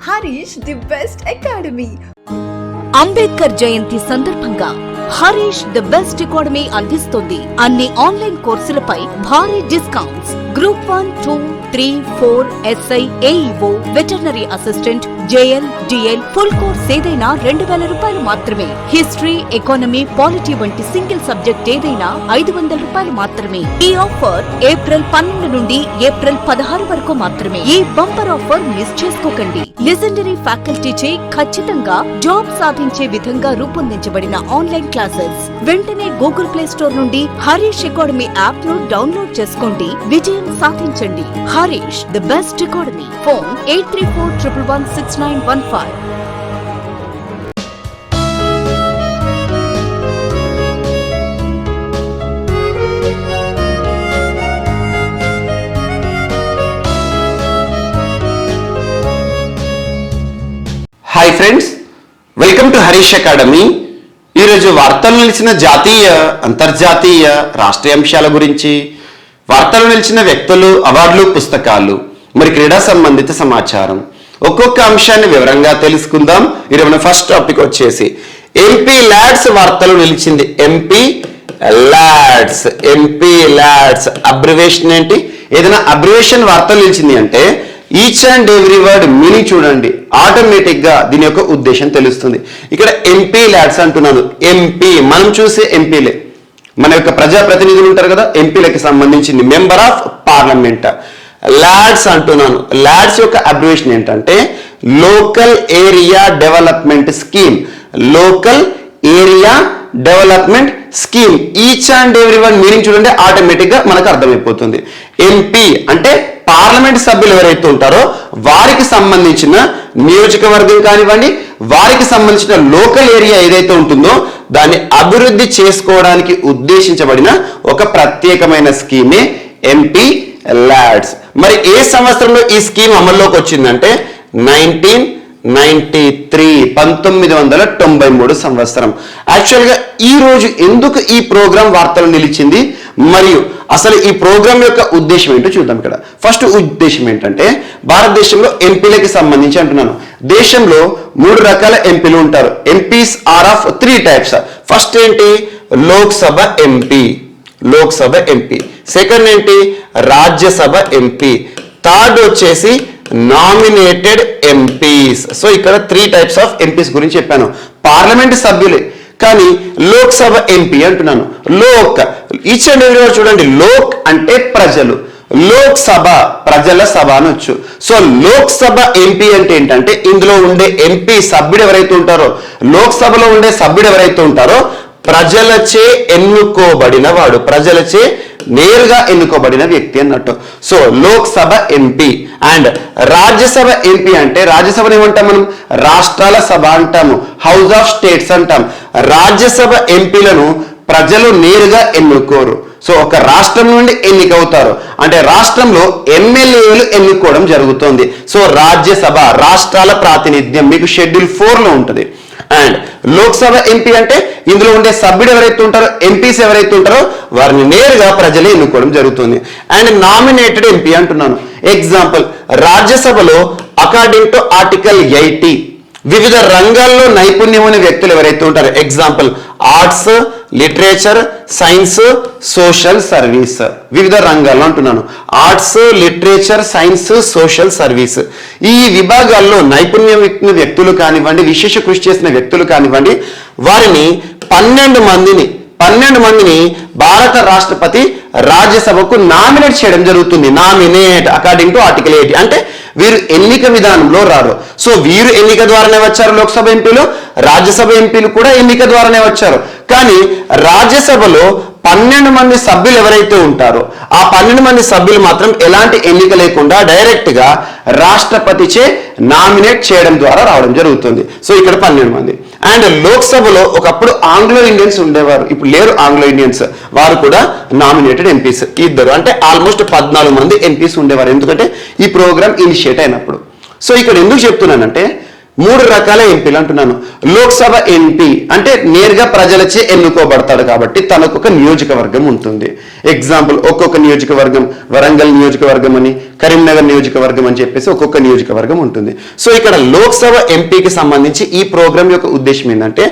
Harish, the best academy. Ambedkar జయంతి సందర్భంగా Harish the best academy అందిస్తుంది అన్ని ఆన్లైన్ కోర్సులపై భారీ discounts. Group 1, 2, 3, 4 SI, AEO, veterinary assistant, JL, DL full course ఏదైనా 2000 రూపాయలు మాత్రమే. హిస్టరీ, ఎకానమీ, పాలిటీ వంటి సింగిల్ సబ్జెక్ట్ ఏదైనా 500 రూపాయలు మాత్రమే. ఈ ఆఫర్ ఏప్రిల్ 12 నుండి ఏప్రిల్ 16 వరకు మాత్రమే. ఈ బంపర్ ఆఫర్ మిస్ చేసుకోకండి. లెజెండరీ ఫ్యాకల్టీచే ఖచ్చితంగా జాబ్ సాధించే విధంగా రూపొందించబడిన ఆన్లైన్ క్లాసెస్. వెంటనే గూగుల్ ప్లే స్టోర్ నుండి హరీష్ అకాడమీ యాప్ ను డౌన్లోడ్ చేసుకోండి. విజయం సాధించండి. Harish the best academy. Phone 8341116915. Hi friends, welcome to Harish academy. ఈరోజు వార్తలు నిలిచిన జాతీయ, అంతర్జాతీయ, రాష్ట్రీయ అంశాల గురించి, వార్తలు నిలిచిన వ్యక్తులు, అవార్డులు, పుస్తకాలు, మరి క్రీడా సంబంధిత సమాచారం, ఒక్కొక్క అంశాన్ని వివరంగా తెలుసుకుందాం. ఈరోజు మన ఫస్ట్ టాపిక్ వచ్చేసి ఎంపీ ల్యాడ్స్ వార్తలు నిలిచింది. ఎంపీ ల్యాడ్స్ అబ్రివేషన్ ఏంటి? ఏదైనా అబ్రివేషన్ వార్తలు నిలిచింది అంటే each and every word meaning చూడండి, ఆటోమేటిక్ గా దీని యొక్క ఉద్దేశం తెలుస్తుంది. ఇక్కడ ఎంపీ ల్యాడ్స్ అంటున్నాను. ఎంపీ మనం చూసే ఎంపీలే, మన యొక్క ప్రజాప్రతినిధులు ఉంటారు కదా, ఎంపీలకి సంబంధించింది, మెంబర్ ఆఫ్ పార్లమెంట్. ల్యాడ్స్ అంటున్నాను. ల్యాడ్స్ యొక్క అబ్రివేషన్ ఏంటంటే local area development scheme. Local area development scheme. Each and every one meaning చూడండి, ఆటోమేటిక్ గా మనకు అర్థమైపోతుంది. ఎంపీ అంటే పార్లమెంట్ సభ్యులు ఎవరైతే ఉంటారో వారికి సంబంధించిన నియోజకవర్గం కానివ్వండి, వారికి సంబంధించిన లోకల్ ఏరియా ఏదైతే ఉంటుందో దాన్ని అభివృద్ధి చేసుకోవడానికి ఉద్దేశించబడిన ఒక ప్రత్యేకమైన స్కీమే ఎంపీ ల్యాడ్స్. మరి ఏ సంవత్సరంలో ఈ స్కీమ్ అమల్లోకి వచ్చిందంటే 1993 సంవత్సరం. యాక్చువల్గా ఈ రోజు ఎందుకు ఈ ప్రోగ్రాం వార్తలు నిలిచింది, మరియు అసలు ఈ ప్రోగ్రాం యొక్క ఉద్దేశం ఏంటో చూద్దాం. ఇక్కడ ఫస్ట్ ఉద్దేశం ఏంటంటే భారతదేశంలో ఎంపీలకి సంబంధించి అంటున్నాను. దేశంలో 3 రకాల ఎంపీలు ఉంటారు. MPs are of 3 types. First ఏంటి? లోక్సభ ఎంపీ. సెకండ్ ఏంటి? రాజ్యసభ ఎంపీ. థర్డ్ వచ్చేసి నామినేటెడ్ ఎంపీస్. సో ఇక్కడ 3 టైప్స్ ఆఫ్ ఎంపీస్ గురించి చెప్పాను. పార్లమెంట్ సభ్యులే, కానీ లోక్సభ ఎంపీ అంటున్నాను. Lok each and every word చూడండి. లోక్ అంటే ప్రజలు, లోక్సభ ప్రజల సభ అనొచ్చు. సో లోక్సభ ఎంపీ అంటే ఏంటంటే ఇందులో ఉండే ఎంపీ సభ్యుడు ఎవరైతే ఉంటారో, లోక్సభలో ఉండే సభ్యుడు ఎవరైతే ఉంటారో ప్రజలచే ఎన్నుకోబడిన వాడు, ప్రజలచే నేరుగా ఎన్నుకోబడిన వ్యక్తి అన్నట్టు. So Lok Sabha MP. And Rajya Sabha MP అంటే రాజ్యసభను ఏమంటాం మనం? రాష్ట్రాల సభ అంటాము, హౌస్ ఆఫ్ స్టేట్స్ అంటాం. రాజ్యసభ ఎంపీలను ప్రజలు నేరుగా ఎన్నుకోరు. సో ఒక రాష్ట్రం నుండి ఎన్నికవుతారు అంటే రాష్ట్రంలో ఎమ్మెల్యేలు ఎన్నుకోవడం జరుగుతుంది. సో రాజ్యసభ రాష్ట్రాల ప్రాతినిధ్యం మీకు షెడ్యూల్ 4 లో ఉంటుంది. అండ్ లోక్సభ ఎంపీ అంటే ఇందులో ఉండే సభ్యుడు ఎవరైతే ఉంటారో, ఎంపీస్ ఎవరైతే ఉంటారో వారిని నేరుగా ప్రజలే ఎన్నుకోవడం జరుగుతుంది. అండ్ నామినేటెడ్ ఎంపీ అంటున్నాను. ఎగ్జాంపుల్, రాజ్యసభలో అకార్డింగ్ టు ఆర్టికల్ 80 వివిధ రంగాల్లో నైపుణ్యం ఉన్న వ్యక్తులు ఎవరైతే ఉంటారో, example arts, literature, science, social service. వివిధ రంగాల్లో అంటున్నాను. Arts, literature, science, social service. ఈ విభాగాల్లో నైపుణ్యం వ్యక్తులు కానివ్వండి, విశేష కృషి చేసిన వ్యక్తులు కానివ్వండి, వారిని 12 మందిని భారత రాష్ట్రపతి రాజ్యసభకు నామినేట్ చేయడం జరుగుతుంది. నామినేట్ అకార్డింగ్ టు ఆర్టికల్ 80 అంటే వీరు ఎన్నిక విధానంలో రారు. సో వీరు ఎన్నిక ద్వారానే వచ్చారు లోక్సభ ఎంపీలు, రాజ్యసభ ఎంపీలు కూడా ఎన్నిక ద్వారానే వచ్చారు. కానీ రాజ్యసభలో 12 మంది సభ్యులు ఎవరైతే ఉంటారో ఆ 12 మంది సభ్యులు మాత్రం ఎలాంటి ఎన్నిక లేకుండా డైరెక్ట్ గా రాష్ట్రపతిచే నామినేట్ చేయడం ద్వారా రావడం జరుగుతుంది. సో ఇక్కడ 12 మంది. అండ్ లోక్సభలో ఒకప్పుడు ఆంగ్లో ఇండియన్స్ ఉండేవారు, ఇప్పుడు లేరు ఆంగ్లో ఇండియన్స్, వారు కూడా నామినేటెడ్ ఎంపీస్. ఇద్దరు అంటే ఆల్మోస్ట్ 14 మంది ఎంపీస్ ఉండేవారు, ఎందుకంటే ఈ ప్రోగ్రామ్ ఇనిషియేట్ అయినప్పుడు. సో ఇక్కడ ఎందుకు చెప్తున్నానంటే 3 రకాల ఎంపీలు అంటున్నాను. లోక్సభ ఎంపీ అంటే నేరుగా ప్రజలచే ఎన్నుకోబడతాడు కాబట్టి తనకు ఒక నియోజకవర్గం ఉంటుంది. ఎగ్జాంపుల్ ఒక్కొక్క నియోజకవర్గం, వరంగల్ నియోజకవర్గం అని, కరీంనగర్ నియోజకవర్గం అని చెప్పేసి ఒక్కొక్క నియోజకవర్గం ఉంటుంది. సో ఇక్కడ లోక్సభ ఎంపీకి సంబంధించి ఈ ప్రోగ్రాం యొక్క ఉద్దేశం ఏంటంటే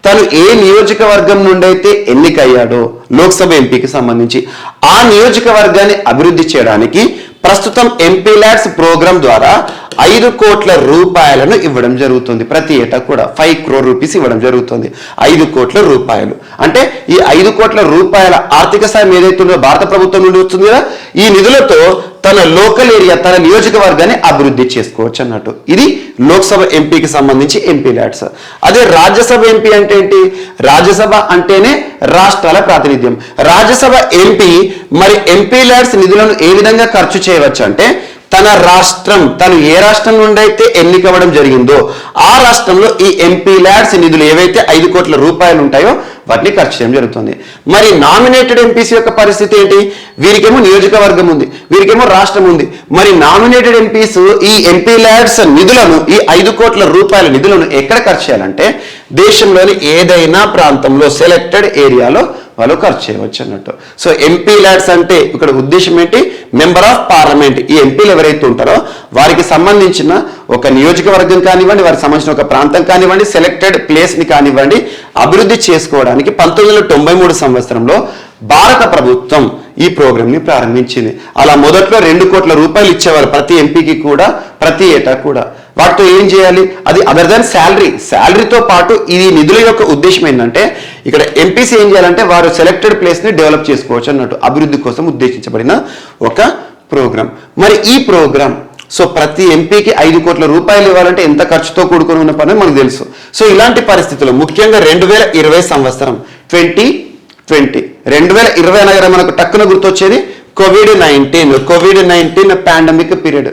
తను ఏ నియోజకవర్గం నుండి అయితే ఎన్నికయ్యాడో లోక్సభ ఎంపీకి సంబంధించి ఆ నియోజకవర్గాన్ని అభివృద్ధి చేయడానికి ప్రస్తుతం ఎంపీ ల్యాడ్స్ ప్రోగ్రాం ద్వారా 5 కోట్ల రూపాయలను ఇవ్వడం జరుగుతుంది. ప్రతి ఏటా కూడా 5 crore రూపీస్ ఇవ్వడం జరుగుతుంది. 5 కోట్ల రూపాయలు అంటే ఈ 5 కోట్ల రూపాయల ఆర్థిక సాయం ఏదైతే ఉందో భారత ప్రభుత్వం నుండి వస్తుంది కదా, ఈ నిధులతో తన లోకల్ ఏరియా, తన నియోజకవర్గాన్ని అభివృద్ధి చేసుకోవచ్చు అన్నట్టు. ఇది లోక్సభ ఎంపీకి సంబంధించి ఎంపీ ల్యాడ్స్. అదే రాజ్యసభ ఎంపీ అంటే ఏంటి? రాజ్యసభ అంటేనే రాష్ట్రాల ప్రాతినిధ్యం. రాజ్యసభ ఎంపీ మరి ఎంపీ ల్యాడ్స్ నిధులను ఏ విధంగా ఖర్చు చేయవచ్చు అంటే తన రాష్ట్రం, తను ఏ రాష్ట్రం నుండి అయితే ఎన్నికవ్వడం జరిగిందో ఆ రాష్ట్రంలో ఈ ఎంపీ ల్యాడ్స్ నిధులు ఏవైతే 5 కోట్ల రూపాయలు ఉంటాయో వాటిని ఖర్చు చేయడం జరుగుతుంది. మరి నామినేటెడ్ ఎంపీసీ యొక్క పరిస్థితి ఏంటి? వీరికేమో నియోజకవర్గం ఉంది, వీరికేమో రాష్ట్రం ఉంది. మరి నామినేటెడ్ ఎంపీస్ ఈ ఎంపీ ల్యాడ్స్ నిధులను, ఈ 5 కోట్ల రూపాయల నిధులను ఎక్కడ ఖర్చు చేయాలంటే దేశంలోని ఏదైనా ప్రాంతంలో సెలెక్టెడ్ ఏరియాలో వాళ్ళు ఖర్చు చేయవచ్చు అన్నట్టు. సో ఎంపీ ల్యాడ్స్ అంటే ఇక్కడ ఉద్దేశం ఏంటి? Member of parliament. ఈ ఎంపీలు ఎవరైతే ఉంటారో వారికి సంబంధించిన ఒక నియోజకవర్గం కానివ్వండి, వారికి సంబంధించిన ఒక ప్రాంతం కానివ్వండి, సెలెక్టెడ్ ప్లేస్ని కానివ్వండి అభివృద్ధి చేసుకోవడానికి 1993 సంవత్సరంలో భారత ప్రభుత్వం ఈ ప్రోగ్రామ్ని ప్రారంభించింది. అలా మొదట్లో 2 కోట్ల రూపాయలు ఇచ్చేవారు ప్రతి ఎంపీకి కూడా, ప్రతి ఏటా కూడా. వాటితో ఏం చేయాలి? అది అదర్ దాన్ శాలరీతో పాటు ఈ నిధుల యొక్క ఉద్దేశం ఏంటంటే ఇక్కడ ఎంపీసీ ఏం చేయాలంటే వారు సెలెక్టెడ్ ప్లేస్ని డెవలప్ చేసుకోవచ్చు అన్నట్టు. అభివృద్ధి కోసం ఉద్దేశించబడిన ఒక ప్రోగ్రామ్. మరి ఈ ప్రోగ్రామ్ సో ప్రతి ఎంపీకి 5 కోట్ల రూపాయలు ఇవ్వాలంటే ఎంత ఖర్చుతో కూడుకొని ఉన్న పని మనకు తెలుసు. సో ఇలాంటి పరిస్థితుల్లో ముఖ్యంగా 2020 సంవత్సరం 2020 అనగా మనకు టక్కున గుర్తొచ్చేది కోవిడ్-19 పాండమిక్ పీరియడ్.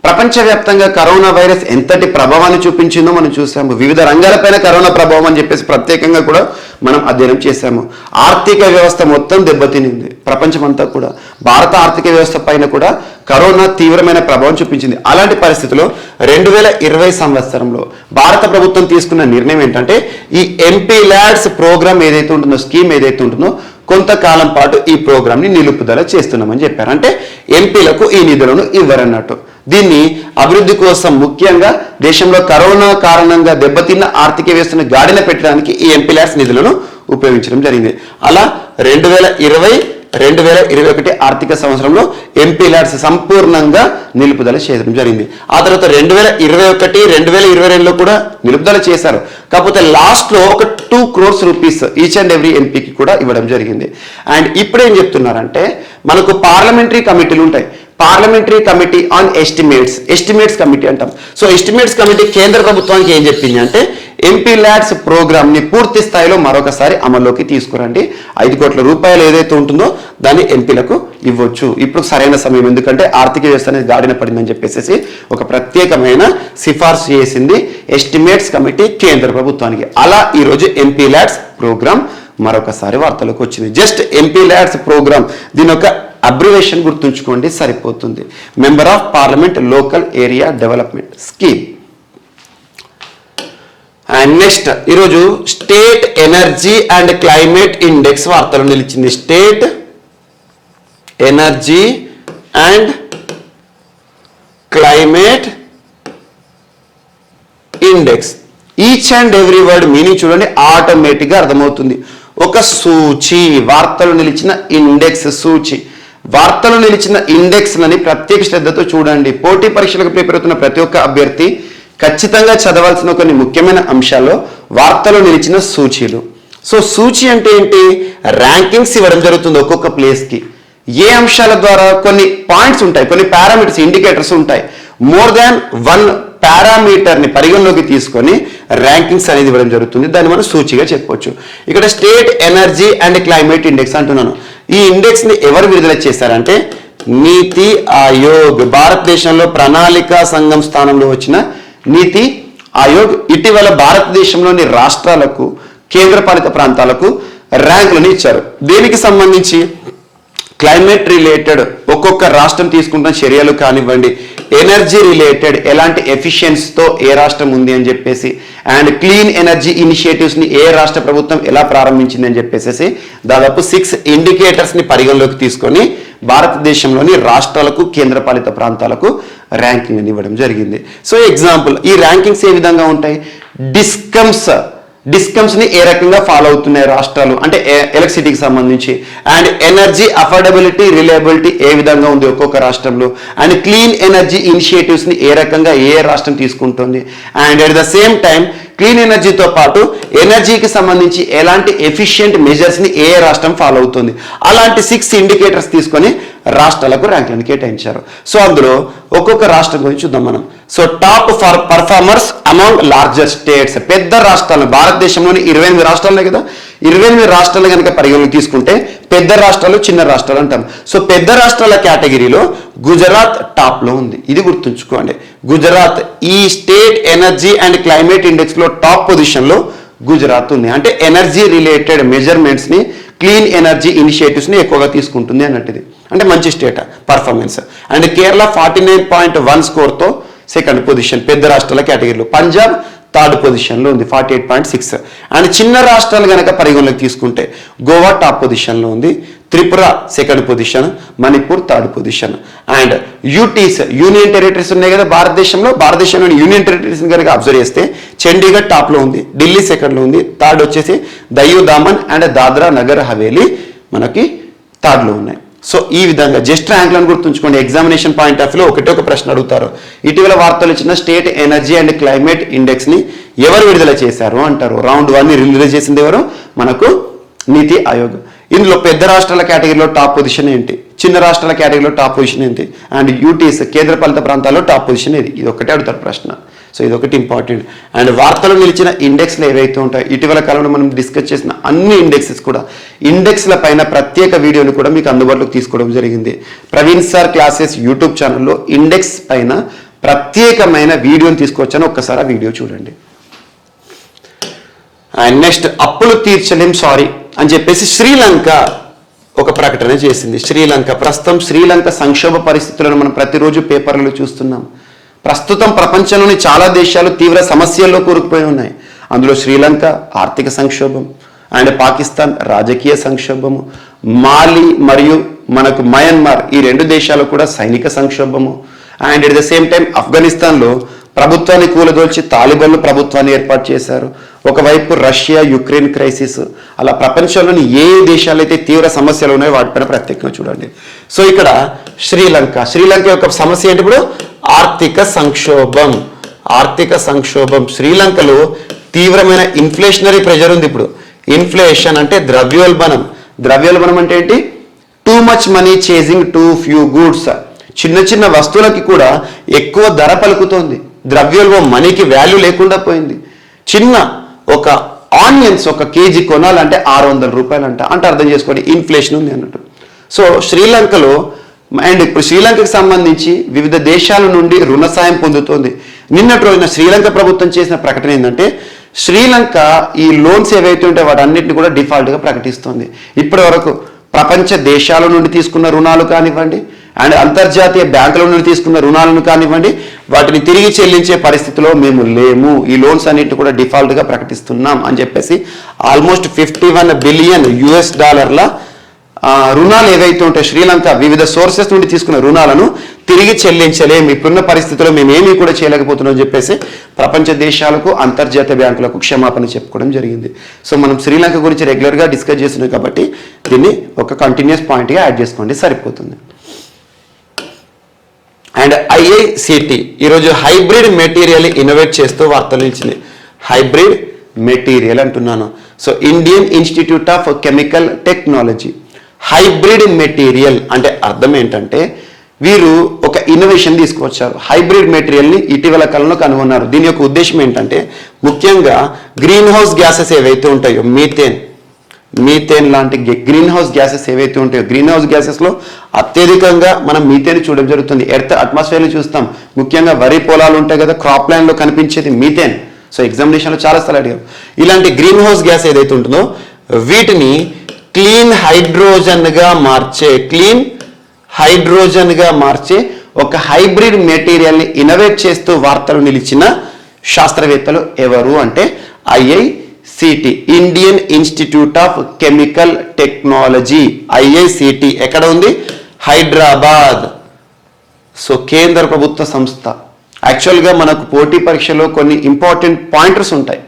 ప్రపంచవ్యాప్తంగా కరోనా వైరస్ ఎంతటి ప్రభావాన్ని చూపించిందో మనం చూసాము. వివిధ రంగాలపైన కరోనా ప్రభావం అని చెప్పేసి ప్రత్యేకంగా కూడా మనం అధ్యయనం చేశాము. ఆర్థిక వ్యవస్థ మొత్తం దెబ్బతినింది ప్రపంచమంతా కూడా. భారత ఆర్థిక వ్యవస్థ పైన కూడా కరోనా తీవ్రమైన ప్రభావం చూపించింది. అలాంటి పరిస్థితిలో 2020 సంవత్సరంలో భారత ప్రభుత్వం తీసుకున్న నిర్ణయం ఏంటంటే ఈ ఎంపీ ల్యాడ్స్ ప్రోగ్రామ్ ఏదైతే ఉంటుందో, స్కీమ్ ఏదైతే ఉంటుందో కొంతకాలం పాటు ఈ ప్రోగ్రామ్ని నిలుపుదల చేస్తున్నామని చెప్పారు. అంటే ఎంపీలకు ఈ నిధులను ఇవ్వరన్నట్టు. దీన్ని అభివృద్ధి కోసం ముఖ్యంగా దేశంలో కరోనా కారణంగా దెబ్బతిన్న ఆర్థిక వ్యవస్థను గాడిన పెట్టడానికి ఈ ఎంపీ ల్యాడ్స్ నిధులను ఉపయోగించడం జరిగింది. అలా 2020-2021 ఆర్థిక సంవత్సరంలో ఎంపీ ల్యాడ్స్ సంపూర్ణంగా నిలుపుదల చేయడం జరిగింది. ఆ తర్వాత 2021-2022లో కూడా నిలుపుదల చేశారు. కాకపోతే లాస్ట్లో ఒక 2 crores rupees each and every ఎంపీకి కూడా ఇవ్వడం జరిగింది. అండ్ ఇప్పుడు ఏం చెప్తున్నారంటే మనకు పార్లమెంటరీ కమిటీలు ఉంటాయి. Parliamentary committee on estimates committee అంటాం. సో ఎస్టిమేట్స్ కమిటీ కేంద్ర ప్రభుత్వానికి ఏం చెప్పింది అంటే ఎంపీ ల్యాడ్స్ ప్రోగ్రామ్ని పూర్తి స్థాయిలో మరొకసారి అమల్లోకి తీసుకురండి. 5 కోట్ల రూపాయలు ఏదైతే ఉంటుందో దాన్ని ఎంపీలకు ఇవ్వచ్చు. ఇప్పుడు సరైన సమయం, ఎందుకంటే ఆర్థిక వ్యవస్థ అనేది గాడిన పడిందని చెప్పేసి ఒక ప్రత్యేకమైన సిఫార్సు చేసింది ఎస్టిమేట్స్ కమిటీ కేంద్ర ప్రభుత్వానికి. అలా ఈరోజు ఎంపీ ల్యాడ్స్ ప్రోగ్రామ్ మరొకసారి వార్తలకు వచ్చింది. జస్ట్ ఎంపీ ల్యాడ్స్ ప్రోగ్రామ్, దీని యొక్క అబ్రివేషన్ గుర్తుంచుకోండి సరిపోతుంది. Member of parliament local area development scheme. And next ఈరోజు state energy and climate index వార్తలు నిలిచింది. State energy and climate index. Each and every word meaning చూడండి, ఆటోమేటిక్గా అర్థమవుతుంది. ఒక సూచి, వార్తలు నిలిచిన ఇండెక్స్ సూచి. వార్తలు నిలిచిన ఇండెక్స్లని ప్రత్యేక శ్రద్ధతో చూడండి. పోటీ పరీక్షలకు ప్రిపేర్ అవుతున్న ప్రతి ఒక్క అభ్యర్థి ఖచ్చితంగా చదవాల్సిన కొన్ని ముఖ్యమైన అంశాల్లో వార్తలు నిలిచిన సూచీలు. సో సూచి అంటే ఏంటి? ర్యాంకింగ్స్ ఇవ్వడం జరుగుతుంది ఒక్కొక్క ప్లేస్కి. ఏ అంశాల ద్వారా? కొన్ని పాయింట్స్ ఉంటాయి, కొన్ని పారామీటర్స్, ఇండికేటర్స్ ఉంటాయి. మోర్ దాన్ 1 పారామీటర్ని పరిగణలోకి తీసుకొని ర్యాంకింగ్స్ అనేది ఇవ్వడం జరుగుతుంది. దాన్ని మనం సూచిగా చెప్పవచ్చు. ఇక్కడ state energy and climate index అంటున్నాను. ఈ ఇండెక్స్ని ఎవరు విడుదల చేశారంటే నీతి ఆయోగ్. భారతదేశంలో ప్రణాళికా సంఘం స్థానంలో వచ్చిన నీతి ఆయోగ్ ఇటీవల భారతదేశంలోని రాష్ట్రాలకు, కేంద్రపాలిత ప్రాంతాలకు ర్యాంకులను ఇచ్చారు. దేనికి సంబంధించి? క్లైమేట్ రిలేటెడ్ ఒక్కొక్క రాష్ట్రం తీసుకుంటున్న చర్యలు కానివ్వండి, ఎనర్జీ రిలేటెడ్ ఎలాంటి ఎఫిషియన్సీతో ఏ రాష్ట్రం ఉంది అని చెప్పేసి, అండ్ క్లీన్ ఎనర్జీ ఇనిషియేటివ్స్ని ఏ రాష్ట్ర ప్రభుత్వం ఎలా ప్రారంభించింది అని చెప్పేసి దాదాపు 6 ఇండికేటర్స్ని పరిగణలోకి తీసుకొని భారతదేశంలోని రాష్ట్రాలకు కేంద్రపాలిత ప్రాంతాలకు ర్యాంకింగ్ ఇవ్వడం జరిగింది. సో ఎగ్జాంపుల్, ఈ ర్యాంకింగ్స్ ఏ విధంగా ఉంటాయి? డిస్కమ్స్ని ఏ రకంగా ఫాలో అవుతున్నాయి రాష్ట్రాలు అంటే ఎలక్ట్రిసిటీకి సంబంధించి, అండ్ ఎనర్జీ అఫోర్డబిలిటీ రిలయబిలిటీ ఏ విధంగా ఉంది ఒక్కొక్క రాష్ట్రంలో, అండ్ క్లీన్ ఎనర్జీ ఇనిషియేటివ్స్ని ఏ రకంగా ఏ రాష్ట్రం తీసుకుంటుంది, and at the same time clean ఎనర్జీతో పాటు ఎనర్జీకి సంబంధించి ఎలాంటి ఎఫిషియెంట్ మెజర్స్ని ఏ రాష్ట్రం ఫాలో అవుతుంది, అలాంటి 6 ఇండికేటర్స్ తీసుకొని రాష్ట్రాలకు ర్యాంకులను కేటాయించారు. సో అందులో ఒక్కొక్క రాష్ట్రం గురించి చూద్దాం మనం. So top for performers among larger states, పెద్ద రాష్ట్రాలు, భారతదేశంలోని 28 రాష్ట్రాలే కదా, 28 రాష్ట్రాలు కనుక పరిగణలోకి తీసుకుంటే పెద్ద రాష్ట్రాలు చిన్న రాష్ట్రాలు అంటాం. సో పెద్ద రాష్ట్రాల కేటగిరీలో గుజరాత్ టాప్లో ఉంది. ఇది గుర్తుంచుకోండి, గుజరాత్ ఈ స్టేట్ ఎనర్జీ అండ్ క్లైమేట్ ఇండెక్స్లో టాప్ పొజిషన్లో గుజరాత్ ఉంది. అంటే ఎనర్జీ రిలేటెడ్ మెజర్మెంట్స్ని, క్లీన్ ఎనర్జీ ఇనిషియేటివ్స్ని ఎక్కువగా తీసుకుంటుంది అన్నట్టుది. అంటే మంచి స్టేట్ పర్ఫార్మెన్స్. అండ్ కేరళ 49.1 స్కోర్తో సెకండ్ పొజిషన్ పెద్ద రాష్ట్రాల కేటగిరీలో. పంజాబ్ థర్డ్ పొజిషన్లో ఉంది 48.6. అండ్ చిన్న రాష్ట్రాలు కనుక పరిగణలోకి తీసుకుంటే గోవా టాప్ పొజిషన్లో ఉంది, Tripura second position, Manipur third position. And UTs union territories ఉన్నాయి కదా భారతదేశంలోని యూనియన్ టెరిటరీస్ కనుక అబ్జర్వ్ చేస్తే చండీగఢ్ టాప్లో ఉంది, ఢిల్లీ సెకండ్లో ఉంది, థర్డ్ వచ్చేసి దయూ దామన్ అండ్ దాద్రా నగర్ హవేలీ మనకి థర్డ్లో ఉన్నాయి. సో ఈ విధంగా జస్ట్ ర్యాంక్లను గుర్తుంచుకోండి. ఎగ్జామినేషన్ పాయింట్ ఆఫ్ వ్యూలో ఒక ప్రశ్న అడుగుతారు. ఇటీవల వార్తలు ఇచ్చిన స్టేట్ ఎనర్జీ అండ్ క్లైమేట్ ఇండెక్స్ని ఎవరు విడుదల చేశారు అంటారు. రౌండ్ 1ని రిలీజ్ చేసింది ఎవరు? మనకు నీతి ఆయోగ్. ఇందులో పెద్ద రాష్ట్రాల కేటగిరీలో టాప్ పొజిషన్ ఏంటి, చిన్న రాష్ట్రాల కేటగిరీలో టాప్ పొజిషన్ ఏంటి, అండ్ యూటీస్ కేంద్రపాలిత ప్రాంతాల్లో టాప్ పొజిషన్ ఏది, ఇది ఒకటే అడుగుతారు ప్రశ్న. సో ఇది ఒకటి ఇంపార్టెంట్. అండ్ వార్తలు నిలిచిన ఇండెక్స్లు ఏవైతే ఉంటాయో ఇటీవల కాలంలో మనం డిస్కస్ చేసిన అన్ని ఇండెక్సెస్ కూడా, ఇండెక్స్ల పైన ప్రత్యేక వీడియోని కూడా మీకు అందుబాటులోకి తీసుకోవడం జరిగింది. ప్రవీణ్ సార్ క్లాసెస్ యూట్యూబ్ ఛానల్లో ఇండెక్స్ పైన ప్రత్యేకమైన వీడియోని తీసుకొచ్చాను, ఒక్కసారి ఆ వీడియో చూడండి. అండ్ నెక్స్ట్, అప్పులు తీర్చలేం సారీ అని చెప్పేసి శ్రీలంక ఒక ప్రకటన చేసింది. శ్రీలంక ప్రస్తుతం శ్రీలంక సంక్షోభ పరిస్థితులను మనం ప్రతిరోజు పేపర్లలో చూస్తున్నాం. ప్రస్తుతం ప్రపంచంలోని చాలా దేశాలు తీవ్ర సమస్యల్లో కూరుకుపోయి ఉన్నాయి. అందులో శ్రీలంక ఆర్థిక సంక్షోభం, అండ్ పాకిస్తాన్ రాజకీయ సంక్షోభము, మాలి మరియు మనకు మయన్మార్ ఈ 2 దేశాలు కూడా సైనిక సంక్షోభము, and at the same time ఆఫ్ఘనిస్తాన్లో ప్రభుత్వాన్ని కూలదోల్చి తాలిబాన్లు ప్రభుత్వాన్ని ఏర్పాటు చేశారు. ఒకవైపు రష్యా యుక్రెయిన్ క్రైసిస్. అలా ప్రపంచంలోని ఏ దేశాలు అయితే తీవ్ర సమస్యలు ఉన్నాయో వాటిపైన ప్రత్యేకంగా చూడండి. సో ఇక్కడ శ్రీలంక యొక్క సమస్య ఏంటి? ఇప్పుడు ఆర్థిక సంక్షోభం. శ్రీలంకలో తీవ్రమైన ఇన్ఫ్లేషనరీ ప్రెషర్ ఉంది. ఇప్పుడు ఇన్ఫ్లేషన్ అంటే ద్రవ్యోల్బణం అంటే ఏంటి? Too much money chasing two few goods. చిన్న వస్తువులకి కూడా ఎక్కువ ధర పలుకుతోంది. ద్రవ్యోల్బణం, మనీకి వాల్యూ లేకుండా పోయింది. చిన్న ఒక ఆనియన్స్ 1 కేజీ కొనాలంటే 600 రూపాయలు అంటే అర్థం చేసుకోండి, ఇన్ఫ్లేషన్ ఉంది అన్నట్టు. సో శ్రీలంకలో, అండ్ ఇప్పుడు శ్రీలంకకు సంబంధించి వివిధ దేశాల నుండి రుణ సాయం పొందుతోంది. నిన్నటి రోజున శ్రీలంక ప్రభుత్వం చేసిన ప్రకటన ఏంటంటే శ్రీలంక ఈ లోన్స్ ఏవైతే ఉంటే వాటన్నిటిని కూడా డిఫాల్ట్గా ప్రకటిస్తోంది. ఇప్పటి వరకు ప్రపంచ దేశాల నుండి తీసుకున్న రుణాలు కానివ్వండి, అండ్ అంతర్జాతీయ బ్యాంకుల నుండి తీసుకున్న రుణాలను కానివ్వండి, వాటిని తిరిగి చెల్లించే పరిస్థితిలో మేము లేము, ఈ లోన్స్ అన్నిటిని కూడా డిఫాల్ట్గా ప్రకటిస్తున్నాం అని చెప్పేసి ఆల్మోస్ట్ $51 బిలియన్ రుణాలు ఏవైతే ఉంటాయి శ్రీలంక వివిధ సోర్సెస్ నుండి తీసుకున్న రుణాలను తిరిగి చెల్లించలేము, ఇప్పుడున్న పరిస్థితుల్లో మేమేమీ కూడా చేయలేకపోతున్నాం అని చెప్పేసి ప్రపంచ దేశాలకు అంతర్జాతీయ బ్యాంకులకు క్షమాపణ చెప్పుకోవడం జరిగింది. సో మనం శ్రీలంక గురించి రెగ్యులర్గా డిస్కస్ చేస్తున్నాం కాబట్టి దీన్ని ఒక కంటిన్యూస్ పాయింట్గా యాడ్ చేసుకోండి, సరిపోతుంది. అండ్ IICT ఈరోజు హైబ్రిడ్ మెటీరియల్ ఇన్నోవేట్ చేస్తూ వార్తలు ఇచ్చింది. హైబ్రిడ్ మెటీరియల్ అంటున్నాను. So Indian institute of chemical technology. Hybrid material అంటే అర్థం ఏంటంటే వీరు ఒక ఇన్నోవేషన్ తీసుకువచ్చారు. హైబ్రిడ్ మెటీరియల్ని ఇటీవల కాలంలో కనుగొన్నారు. దీని యొక్క ఉద్దేశం ఏంటంటే ముఖ్యంగా గ్రీన్ హౌస్ గ్యాసెస్ ఏవైతే ఉంటాయో, మీథేన్ లాంటి గ్రీన్ హౌస్ గ్యాసెస్ ఏవైతే ఉంటాయో, గ్రీన్ హౌస్ గ్యాసెస్లో అత్యధికంగా మనం మీథేన్ చూడడం జరుగుతుంది. ఎర్త్ అట్మాస్ఫియర్ని చూస్తాం, ముఖ్యంగా వరి పొలాలు ఉంటాయి కదా, క్రాప్ ల్యాండ్లో కనిపించేది మీథేన్. సో ఎగ్జామినేషన్లో చాలా సార్లు అడిగారు. ఇలాంటి గ్రీన్ హౌస్ గ్యాస్ ఏదైతే ఉంటుందో వీటిని క్లీన్ హైడ్రోజన్గా మార్చే ఒక హైబ్రిడ్ మెటీరియల్ని ఇన్నోవేట్ చేస్తూ వార్తలు నిలిచిన శాస్త్రవేత్తలు ఎవరు అంటే IICT, Indian institute of chemical technology. IICT ఎక్కడ ఉంది? హైదరాబాద్. సో కేంద్ర ప్రభుత్వ సంస్థ. యాక్చువల్గా మనకు పోటీ పరీక్షలో కొన్ని ఇంపార్టెంట్ పాయింటర్స్ ఉంటాయి,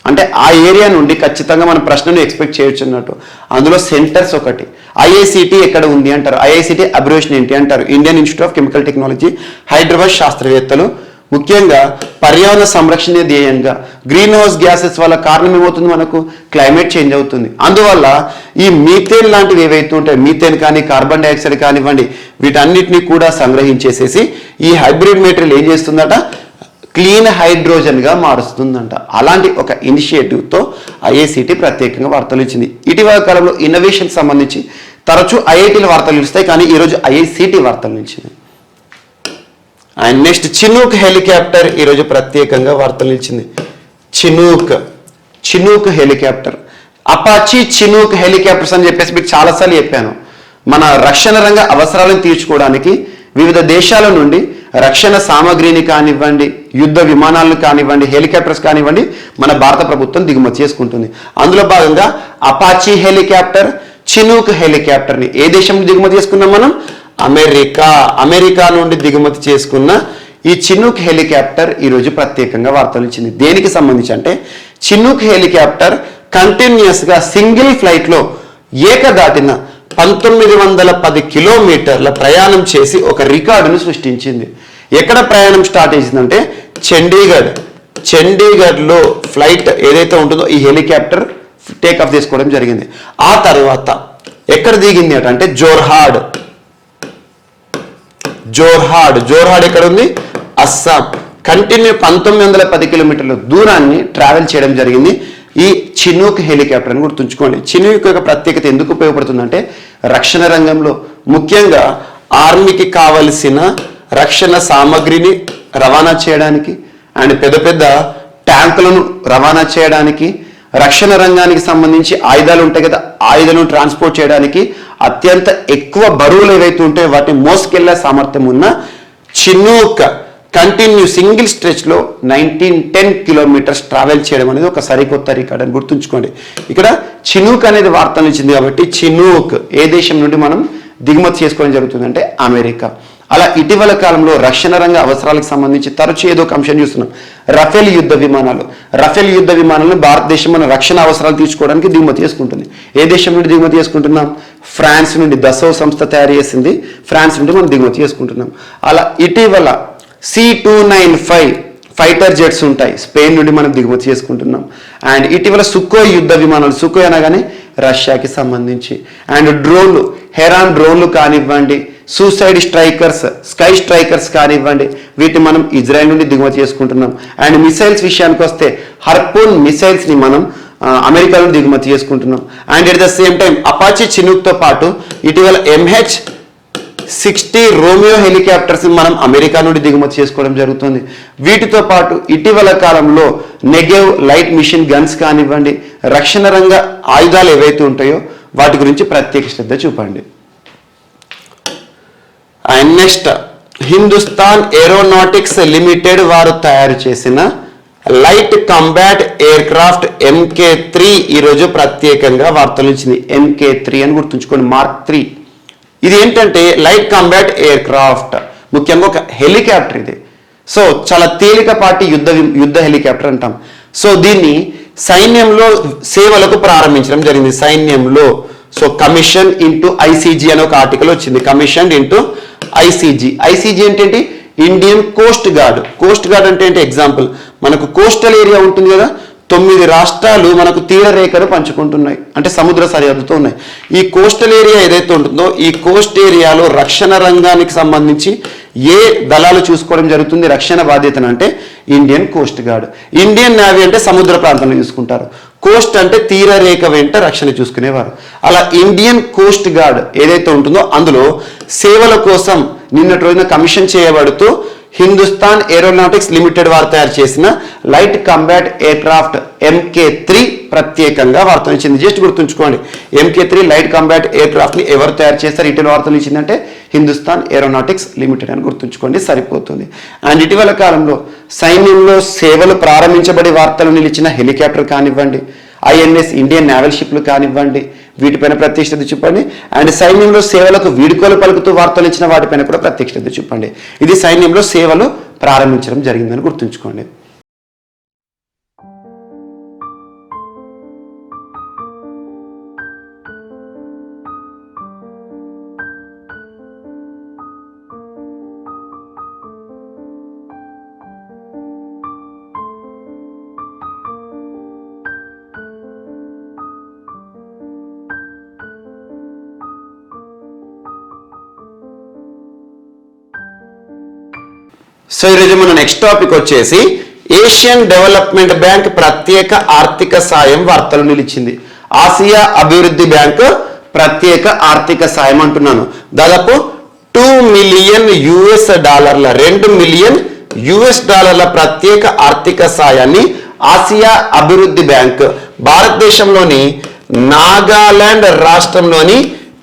అంటే ఆ ఏరియా నుండి ఖచ్చితంగా మన ప్రశ్నను ఎక్స్పెక్ట్ చేయొచ్చు అన్నట్టు. అందులో సెంటర్స్ ఒకటి. ఐఐసిటి ఎక్కడ ఉంది అంటారు, ఐఐసిటి అబ్రివేషన్ ఏంటి అంటారు, Indian institute of chemical technology, Hyderabad. శాస్త్రవేత్తలు ముఖ్యంగా పర్యావరణ సంరక్షణ ధ్యేయంగా గ్రీన్ హౌస్ గ్యాసెస్ వల్ల కారణం ఏమవుతుంది, మనకు క్లైమేట్ చేంజ్ అవుతుంది. అందువల్ల ఈ మీథేన్ లాంటివి ఏవైతే ఉంటాయి, మీథేన్ కానీ కార్బన్ డైఆక్సైడ్ కానివ్వండి, వీటన్నిటిని కూడా సంగ్రహించేసేసి ఈ హైబ్రిడ్ మెటీరియల్ ఏం చేస్తుందట, క్లీన్ హైడ్రోజన్గా మారుస్తుందంట. అలాంటి ఒక ఇనిషియేటివ్తో ఐఐసిటి ప్రత్యేకంగా వార్తలు ఇచ్చింది. ఇటీవల కాలంలో ఇన్నోవేషన్ సంబంధించి తరచూ ఐఐటీల వార్తలు ఇస్తాయి, కానీ ఈరోజు ఐఐసిటి వార్తలు ఇచ్చింది. అండ్ నెక్స్ట్ చినూక్ హెలికాప్టర్ ఈరోజు ప్రత్యేకంగా వార్తలు ఇచ్చింది. Chinook helicopter, Apache Chinook helicopters అని చెప్పేసి మీకు చాలాసార్లు చెప్పాను. మన రక్షణ రంగ అవసరాలను తీర్చుకోవడానికి వివిధ దేశాల నుండి రక్షణ సామాగ్రిని కానివ్వండి, యుద్ధ విమానాలను కానివ్వండి, హెలికాప్టర్స్ కానివ్వండి, మన భారత ప్రభుత్వం దిగుమతి చేసుకుంటుంది. అందులో భాగంగా అపాచీ హెలికాప్టర్, చినూక్ హెలికాప్టర్ని ఏ దేశం నుండి దిగుమతి చేసుకున్నాం మనం? అమెరికా నుండి దిగుమతి చేసుకున్న ఈ చినూక్ హెలికాప్టర్ ఈరోజు ప్రత్యేకంగా వార్తలు ఇచ్చింది. దేనికి సంబంధించి అంటే చినూక్ హెలికాప్టర్ కంటిన్యూస్గా సింగిల్ ఫ్లైట్లో ఏకదాటిన 1910 కిలోమీటర్ల ప్రయాణం చేసి ఒక రికార్డును సృష్టించింది. ఎక్కడ ప్రయాణం స్టార్ట్ చేసిందంటే చండీగఢ్లో ఫ్లైట్ ఏదైతే ఉంటుందో ఈ హెలికాప్టర్ టేక్ ఆఫ్ చేసుకోవడం జరిగింది. ఆ తర్వాత ఎక్కడ దిగింది అంటే జోర్హాడ్ ఎక్కడ ఉంది? అస్సాం. కంటిన్యూ 1910 కిలోమీటర్ల దూరాన్ని ట్రావెల్ చేయడం జరిగింది ఈ చినూక్ హెలికాప్టర్ అని గుర్తుంచుకోండి. చినూక్ యొక్క ప్రత్యేకత ఎందుకు ఉపయోగపడుతుందంటే రక్షణ రంగంలో ముఖ్యంగా ఆర్మీకి కావలసిన రక్షణ సామాగ్రిని రవాణా చేయడానికి అండ్ పెద్ద పెద్ద ట్యాంకులను రవాణా చేయడానికి, రక్షణ రంగానికి సంబంధించి ఆయుధాలు ఉంటాయి కదా, ఆయుధాలను ట్రాన్స్పోర్ట్ చేయడానికి అత్యంత ఎక్కువ బరువులు ఏవైతే ఉంటాయో వాటిని మోసుకెళ్లే సామర్థ్యం ఉన్న చినూక్ కంటిన్యూ సింగిల్ స్ట్రెచ్లో 1910 కిలోమీటర్స్ ట్రావెల్ చేయడం అనేది ఒక సరికొత్త రికార్డ్ అని గుర్తుంచుకోండి. ఇక్కడ చినూక్ అనేది వార్తలు ఇచ్చింది కాబట్టి చినూక్ ఏ దేశం నుండి మనం దిగుమతి చేసుకోవడం జరుగుతుందంటే అమెరికా. అలా ఇటీవల కాలంలో రక్షణ రంగ అవసరాలకు సంబంధించి తరచూ ఏదో ఒక అంశం చూస్తున్నాం. రఫేల్ యుద్ధ విమానాలను భారతదేశం మన రక్షణ అవసరాలు తీర్చుకోవడానికి దిగుమతి చేసుకుంటుంది. ఏ దేశం నుండి దిగుమతి చేసుకుంటున్నాం? ఫ్రాన్స్ నుండి. దసౌ సంస్థ తయారు చేసింది, ఫ్రాన్స్ నుండి మనం దిగుమతి చేసుకుంటున్నాం. అలా ఇటీవల C-295 ఫైటర్ జెట్స్ ఉంటాయి, స్పెయిన్ నుండి మనం దిగుమతి చేసుకుంటున్నాం. అండ్ ఇటీవల సుకోయ్ యుద్ధ విమానాలు, సుకోయ్ అనగానే రష్యాకి సంబంధించి, అండ్ డ్రోన్లు, హెరాన్ డ్రోన్లు కానివ్వండి, సూసైడ్ స్ట్రైకర్స్, స్కై స్ట్రైకర్స్ కానివ్వండి, వీటిని మనం ఇజ్రాయెల్ నుండి దిగుమతి చేసుకుంటున్నాం. అండ్ మిసైల్స్ విషయానికి వస్తే హర్పూన్ మిసైల్స్ని మనం అమెరికా నుండి దిగుమతి చేసుకుంటున్నాం. And at the same time Apache చినూక్తో పాటు ఇటీవల MH-60 రోమియో హెలికాప్టర్స్ మనం అమెరికా నుండి దిగుమతి చేసుకోవడం జరుగుతుంది. వీటితో పాటు ఇటీవల కాలంలో నెగెవ్ లైట్ మిషన్ గన్స్ కానివ్వండి, రక్షణ రంగ ఆయుధాలు ఏవైతే ఉంటాయో వాటి గురించి ప్రత్యేక శ్రద్ధ చూపండి. And next Hindustan aeronautics limited వారు తయారు చేసిన light combat air craft MK3 ఈరోజు ప్రత్యేకంగా వార్తలు ఇచ్చింది. MK3 అని గుర్తుంచుకోండి, మార్క్ 3. ఇది ఏంటంటే లైట్ కాంబాట్ ఎయిర్ క్రాఫ్ట్, ముఖ్యంగా ఒక హెలికాప్టర్ ఇది. సో చాలా తేలికపాటి యుద్ధ హెలికాప్టర్ అంటాం. సో దీన్ని సైన్యంలో సేవలకు ప్రారంభించడం జరిగింది. సైన్యంలో సో కమిషన్ ఇంటూ ICG అనే ఒక ఆర్టికల్ వచ్చింది. కమిషన్ ఇంటూ ఐసీజీ ఏంటంటే ఇండియన్ కోస్ట్ గార్డ్ అంటే ఏంటి? ఎగ్జాంపుల్, మనకు కోస్టల్ ఏరియా ఉంటుంది కదా, 9 రాష్ట్రాలు మనకు తీర రేఖను పంచుకుంటున్నాయి, అంటే సముద్ర సరిహద్దుతో ఉన్నాయి. ఈ కోస్టల్ ఏరియా ఏదైతే ఉంటుందో ఈ కోస్ట్ ఏరియాలో రక్షణ రంగానికి సంబంధించి ఏ దళాలు చూసుకోవడం జరుగుతుంది రక్షణ బాధ్యతను అంటే Indian coast guard. Indian navy అంటే సముద్ర ప్రాంతంలో చూసుకుంటారు, కోస్ట్ అంటే తీర రేఖ వెంట రక్షణ చూసుకునేవారు. అలా ఇండియన్ కోస్ట్ గార్డ్ ఏదైతే ఉంటుందో అందులో సేవల కోసం నిన్నటి రోజున కమిషన్ చేయబడుతూ హిందుస్థాన్ ఏరోనాటిక్స్ లిమిటెడ్ వారు తయారు చేసిన లైట్ కాంబాట్ ఎయిర్క్రాఫ్ట్ MK3 ప్రత్యేకంగా వార్తలు ఇచ్చింది. జస్ట్ గుర్తుంచుకోండి, MK3 లైట్ కాంబాట్ ఎయిర్క్రాఫ్ట్ ని ఎవరు తయారు చేస్తారు, ఇటీవల వార్తలు ఇచ్చిందంటే హిందుస్థాన్ ఏరోనాటిక్స్ లిమిటెడ్ అని గుర్తుంచుకోండి, సరిపోతుంది. అండ్ ఇటీవల కాలంలో సైన్యంలో సేవలు ప్రారంభించబడి వార్తలు నిలిచిన హెలికాప్టర్ కానివ్వండి, INS ఇండియన్ నేవల్ షిప్లు కానివ్వండి, వీటిపైన ప్రత్యక్షత చూపండి. అండ్ సైన్యంలో సేవలకు వీడుకోలు పలుకుతూ వార్తలు ఇచ్చిన వాటిపైన కూడా ప్రత్యక్షత చూపండి. ఇది సైన్యంలో సేవలు ప్రారంభించడం జరిగిందని గుర్తుంచుకోండి. సో ఈరోజు మన నెక్స్ట్ టాపిక్ వచ్చేసి ఏషియన్ డెవలప్మెంట్ బ్యాంక్ ప్రత్యేక ఆర్థిక సాయం వార్తలు నిలిచింది. ఆసియా అభివృద్ధి బ్యాంక్ ప్రత్యేక ఆర్థిక సాయం అంటున్నాను. దాదాపు $2 మిలియన్ $2 మిలియన్ ప్రత్యేక ఆర్థిక సాయాన్ని ఆసియా అభివృద్ధి బ్యాంక్ భారతదేశంలోని నాగాలాండ్ రాష్ట్రంలోని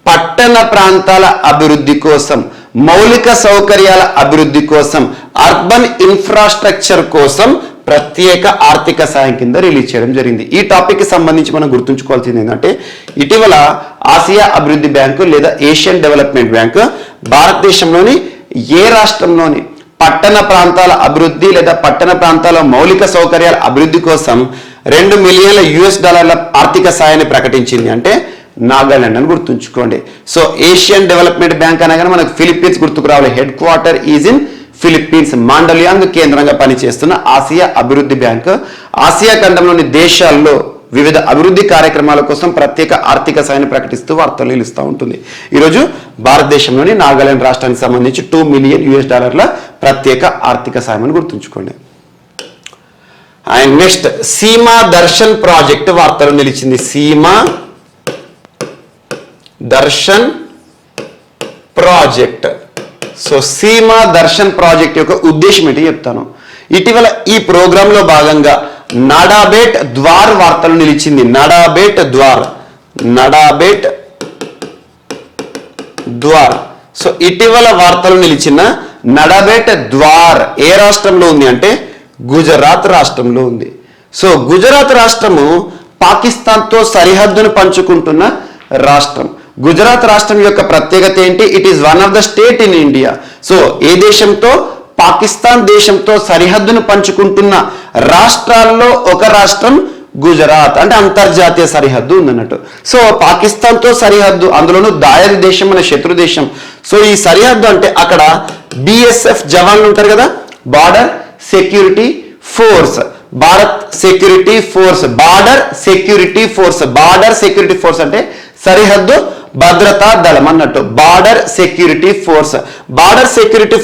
పట్టణ ప్రాంతాల అభివృద్ధి కోసం, మౌలిక సౌకర్యాల అభివృద్ధి కోసం, అర్బన్ ఇన్ఫ్రాస్ట్రక్చర్ కోసం ప్రత్యేక ఆర్థిక సాయం కింద రిలీజ్ చేయడం జరిగింది. ఈ టాపిక్ కి సంబంధించి మనం గుర్తుంచుకోవాల్సింది ఏంటంటే, ఇటీవల ఆసియా అభివృద్ధి బ్యాంకు లేదా ఏషియన్ డెవలప్మెంట్ బ్యాంక్ భారతదేశంలోని ఏ రాష్ట్రంలోని పట్టణ ప్రాంతాల అభివృద్ధి లేదా పట్టణ ప్రాంతాల మౌలిక సౌకర్యాల అభివృద్ధి కోసం $2 మిలియన్ల ఆర్థిక సాయాన్ని ప్రకటించింది అంటే నాగాలాండ్ అని గుర్తుంచుకోండి. సో ఏషియన్ డెవలప్మెంట్ బ్యాంక్ అనగానే మనకు ఫిలిప్పీన్స్ గుర్తుకు రావాలి. Headquarter is in Philippines. Mandaluyong కేంద్రంగా పనిచేస్తున్న ఆసియా అభివృద్ధి బ్యాంక్ ఆసియా ఖండంలోని దేశాల్లో వివిధ అభివృద్ధి కార్యక్రమాల కోసం ప్రత్యేక ఆర్థిక సాయాన్ని ప్రకటిస్తూ వార్తలు నిలుస్తూ ఉంటుంది. ఈరోజు భారతదేశంలోని నాగాలాండ్ రాష్ట్రానికి సంబంధించి $2 మిలియన్ ప్రత్యేక ఆర్థిక సాయం అని గుర్తుంచుకోండి. And next Seema Darshan project వార్తలు నిలిచింది. Seema Darshan project. So Seema Darshan project యొక్క ఉద్దేశం ఏంటి చెప్తాను. ఇటీవల ఈ ప్రోగ్రామ్ లో భాగంగా నడాబేట్ ద్వార్ వార్తలు నిలిచింది. నడాబేట్ ద్వార్. సో ఇటీవల వార్తలు నిలిచిన నడాబేట్ ద్వార్ ఏ రాష్ట్రంలో ఉంది అంటే గుజరాత్ రాష్ట్రంలో ఉంది. సో గుజరాత్ రాష్ట్రము పాకిస్తాన్తో సరిహద్దును పంచుకుంటున్న రాష్ట్రం. గుజరాత్ రాష్ట్రం యొక్క ప్రత్యేకత ఏంటి? It is one of the state in India. So ఏ దేశంతో? పాకిస్తాన్ దేశంతో సరిహద్దును పంచుకుంటున్న రాష్ట్రాల్లో ఒక రాష్ట్రం గుజరాత్. అంటే అంతర్జాతీయ సరిహద్దు ఉందన్నట్టు. సో పాకిస్తాన్తో సరిహద్దు, అందులోనూ దాయాది దేశం మన శత్రు దేశం. సో ఈ సరిహద్దు అంటే అక్కడ BSF జవాన్లు ఉంటారు కదా, border security force. Bharat security force, border security force అంటే సరిహద్దు భద్రతా దళం అన్నట్టు. బార్డర్ సెక్యూరిటీ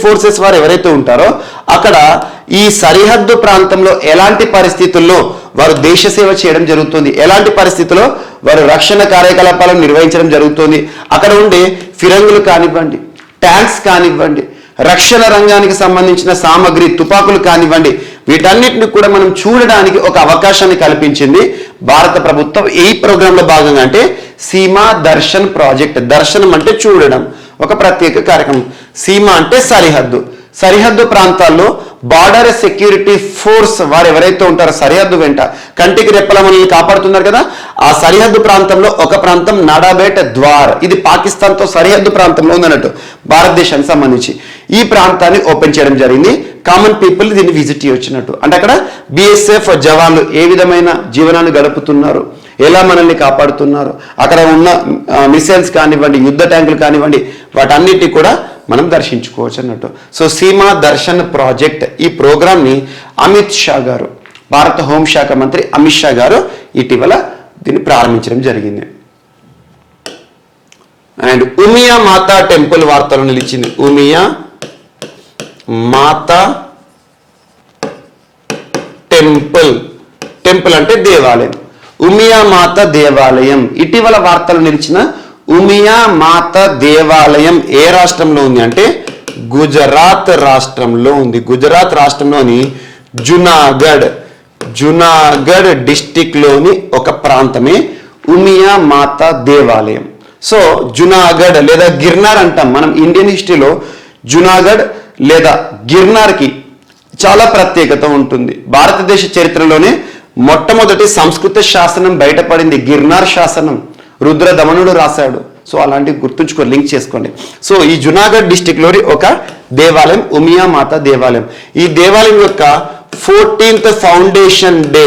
ఫోర్సెస్ వారు ఎవరైతే ఉంటారో అక్కడ ఈ సరిహద్దు ప్రాంతంలో ఎలాంటి పరిస్థితుల్లో వారు దేశ సేవ చేయడం జరుగుతుంది, ఎలాంటి పరిస్థితుల్లో వారు రక్షణ కార్యకలాపాలను నిర్వహించడం జరుగుతుంది, అక్కడ ఉండే ఫిరంగులు కానివ్వండి, ట్యాంక్స్ కానివ్వండి, రక్షణ రంగానికి సంబంధించిన సామగ్రి, తుపాకులు కానివ్వండి, వీటన్నిటిని కూడా మనం చూడడానికి ఒక అవకాశాన్ని కల్పించింది భారత ప్రభుత్వం. ఈ ప్రోగ్రాంలో భాగంగా అంటే సీమా దర్శన్ ప్రాజెక్ట్. దర్శనం అంటే చూడడం, ఒక ప్రత్యేక కార్యక్రమం. సీమా అంటే సరిహద్దు ప్రాంతాల్లో బార్డర్ సెక్యూరిటీ ఫోర్స్ వారు ఎవరైతే ఉంటారో సరిహద్దు వెంట కంటికి రెప్పల మనల్ని కాపాడుతున్నారు కదా, ఆ సరిహద్దు ప్రాంతంలో ఒక ప్రాంతం నడాబేట్ ద్వార్. ఇది పాకిస్తాన్తో సరిహద్దు ప్రాంతంలో ఉందన్నట్టు భారతదేశానికి సంబంధించి. ఈ ప్రాంతాన్ని ఓపెన్ చేయడం జరిగింది. కామన్ పీపుల్ దీన్ని విజిట్ చేయొచ్చినట్టు. అంటే అక్కడ BSF జవాన్లు ఏ విధమైన జీవనాన్ని గడుపుతున్నారు, ఎలా మనల్ని కాపాడుతున్నారు, అక్కడ ఉన్న మిసైల్స్ కానివ్వండి, యుద్ధ ట్యాంకులు కానివ్వండి, వాటన్నిటి కూడా మనం దర్శించుకోవచ్చు అన్నట్టు. సో సీమా దర్శన్ ప్రాజెక్ట్, ఈ ప్రోగ్రామ్ని అమిత్ షా గారు, భారత హోంశాఖ మంత్రి అమిత్ షా గారు ఇటీవల దీన్ని ప్రారంభించడం జరిగింది. అండ్ ఉమియా మాతా టెంపుల్ వార్తలు నిలిచింది. ఉమియా మాతా టెంపుల్ అంటే దేవాలయం. ఉమియా మాత దేవాలయం ఇటీవల వార్తలు నిలిచిన ఉమియా మాత దేవాలయం ఏ రాష్ట్రంలో ఉంది అంటే గుజరాత్ రాష్ట్రంలో ఉంది. గుజరాత్ రాష్ట్రంలోని జునాగఢ్ డిస్టిక్ లోని ఒక ప్రాంతమే ఉమియా మాత దేవాలయం. సో జునాగఢ్ లేదా గిర్నార్ అంటాం మనం. ఇండియన్ హిస్టరీలో జునాగఢ్ లేదా గిర్నార్కి చాలా ప్రత్యేకత ఉంటుంది. భారతదేశ చరిత్రలోనే మొట్టమొదటి సంస్కృత శాసనం బయటపడింది గిర్నార్ శాసనం. రుద్రదమనుడు రాశాడు. సో అలాంటివి గుర్తుంచుకో, లింక్ చేసుకోండి. సో ఈ జునాగఢ్ డిస్టిక్ లోని ఒక దేవాలయం ఉమియా మాత దేవాలయం. ఈ దేవాలయం యొక్క 14th ఫౌండేషన్ డే